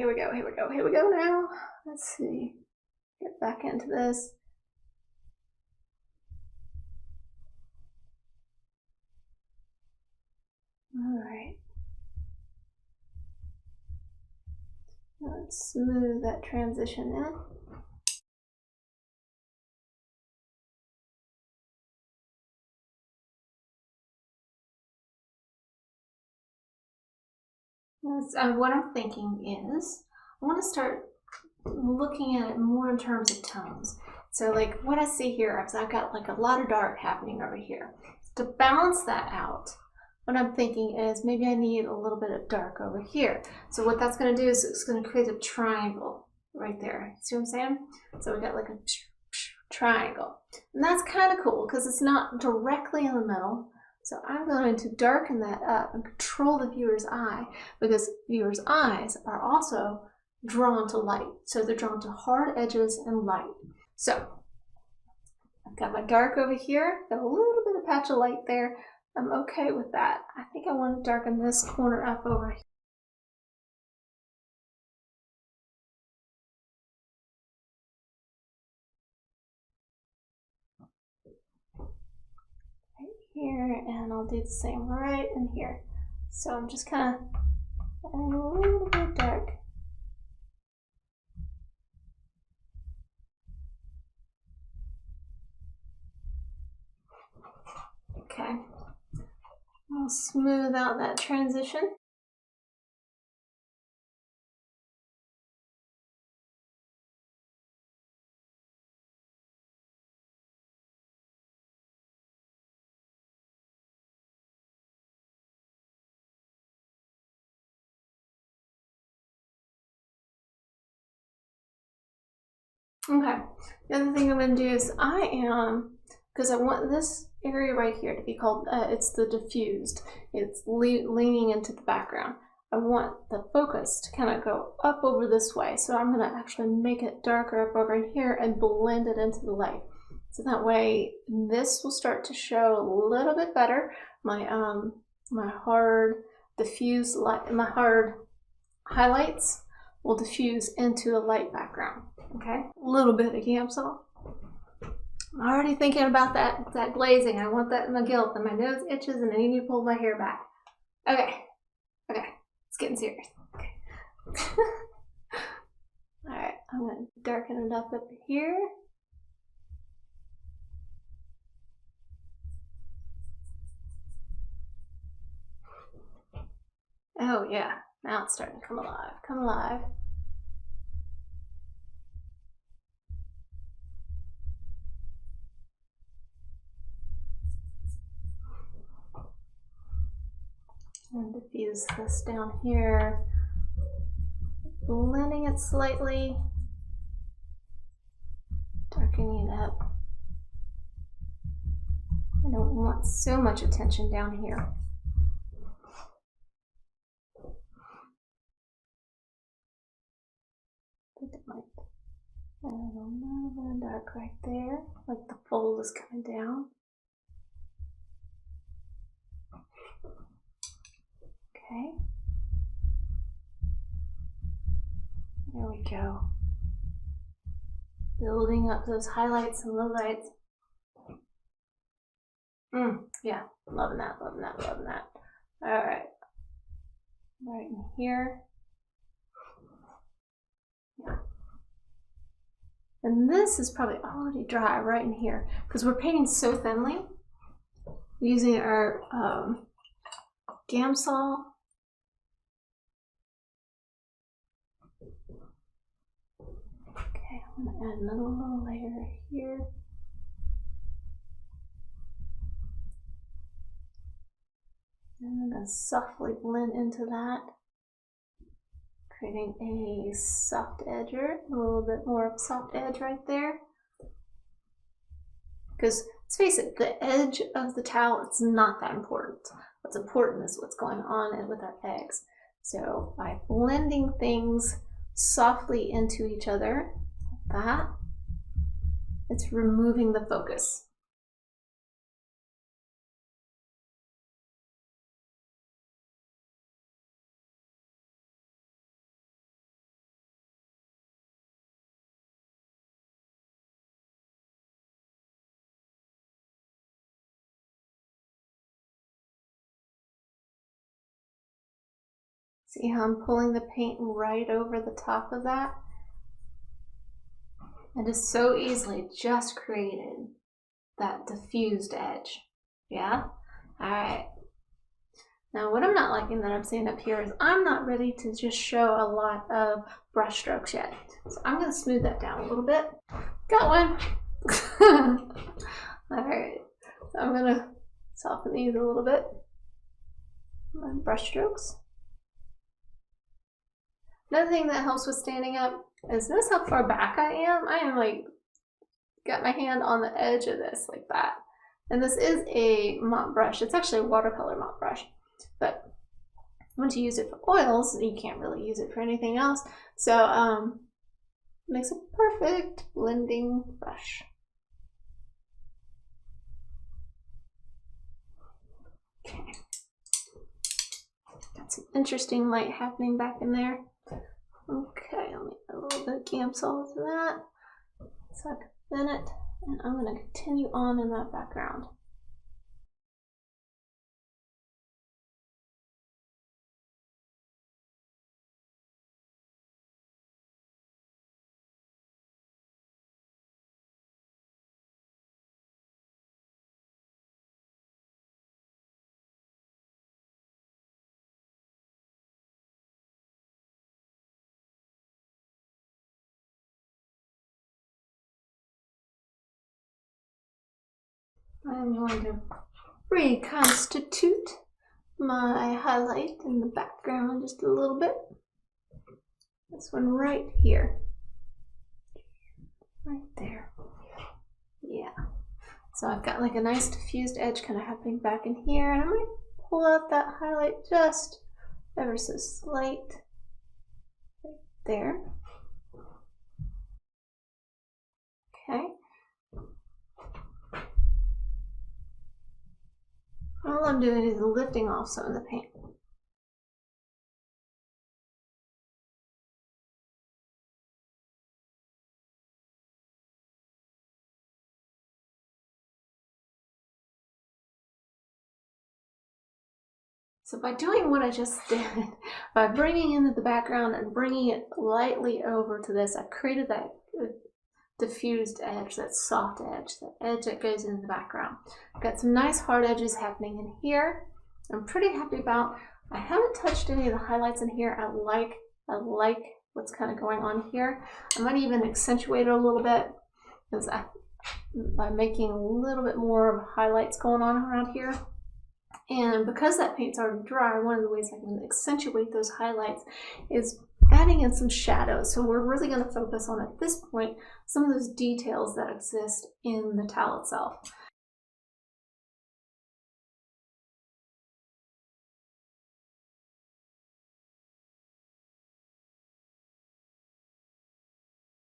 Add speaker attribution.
Speaker 1: we go, here we go, here we go now. Let's see, get back into this. All right. Let's smooth that transition in. What I'm thinking is I want to start looking at it more in terms of tones. So like what I see here is I've got like a lot of dark happening over here. To balance that out, what I'm thinking is maybe I need a little bit of dark over here. So what that's going to do is it's going to create a triangle right there. See what I'm saying? So we got like a triangle. And that's kind of cool because it's not directly in the middle. So I'm going to darken that up and control the viewer's eye, because viewers' eyes are also drawn to light. So they're drawn to hard edges and light. So I've got my dark over here, got a little bit of patch of light there. I'm okay with that. I think I want to darken this corner up over here. Right here, and I'll do the same right in here. So I'm just kind of adding a little bit dark. Okay, I'll smooth out that transition. Okay, the other thing I'm going to do is because I want this area right here to be called, it's the diffused. It's leaning into the background. I want the focus to kind of go up over this way. So I'm going to actually make it darker up over in here and blend it into the light. So that way this will start to show a little bit better. My hard diffuse light, my hard highlights will diffuse into a light background. Okay, a little bit of Gamsol. I'm already thinking about that glazing. I want that in my guilt, and my nose itches, and I need to pull my hair back. Okay, it's getting serious. Okay. All right, I'm gonna darken it up here. Oh yeah, now it's starting to come alive. Come alive. And diffuse this down here, blending it slightly, darkening it up. I don't want so much attention down here. I think it might add a little bit of dark right there, like the fold is coming down. Okay. There we go. Building up those highlights and lowlights. Yeah, loving that, loving that, loving that. All right. Right in here. Yeah. And this is probably already dry right in here because we're painting so thinly using our Gamsol. Okay, I'm gonna add another little layer here. And I'm gonna softly blend into that, creating a soft edger, a little bit more of a soft edge right there. Because let's face it, the edge of the towel, it's not that important. What's important is what's going on with our eggs. So by blending things softly into each other, like that, it's removing the focus. See how I'm pulling the paint right over the top of that? I just so easily just created that diffused edge. Yeah? All right. Now what I'm not liking that I'm seeing up here is I'm not ready to just show a lot of brush strokes yet. So I'm going to smooth that down a little bit. Got one. All right. So I'm going to soften these a little bit. My brush strokes. Another thing that helps with standing up is notice how far back I am. I am like, got my hand on the edge of this like that. And this is a mop brush. It's actually a watercolor mop brush. But once you use it for oils, you can't really use it for anything else. So makes a perfect blending brush. Okay. Got some interesting light happening back in there. Okay, let me add a little bit of Gamsol to that. So I can thin it, and I'm going to continue on in that background. I'm going to reconstitute my highlight in the background just a little bit. This one right here. Right there. Yeah. So I've got like a nice diffused edge kind of happening back in here, and I might pull out that highlight just ever so slight right there. Okay. All I'm doing is lifting off some of the paint. So by doing what I just did, by bringing into the background and bringing it lightly over to this, I've created that diffused edge, that soft edge, that edge that goes in the background. I've got some nice hard edges happening in here. I'm pretty happy about. I haven't touched any of the highlights in here. I like what's kind of going on here. I might even accentuate it a little bit by making a little bit more of highlights going on around here. And because that paint's already dry, one of the ways I can accentuate those highlights is adding in some shadows. So we're really going to focus on, at this point, some of those details that exist in the towel itself.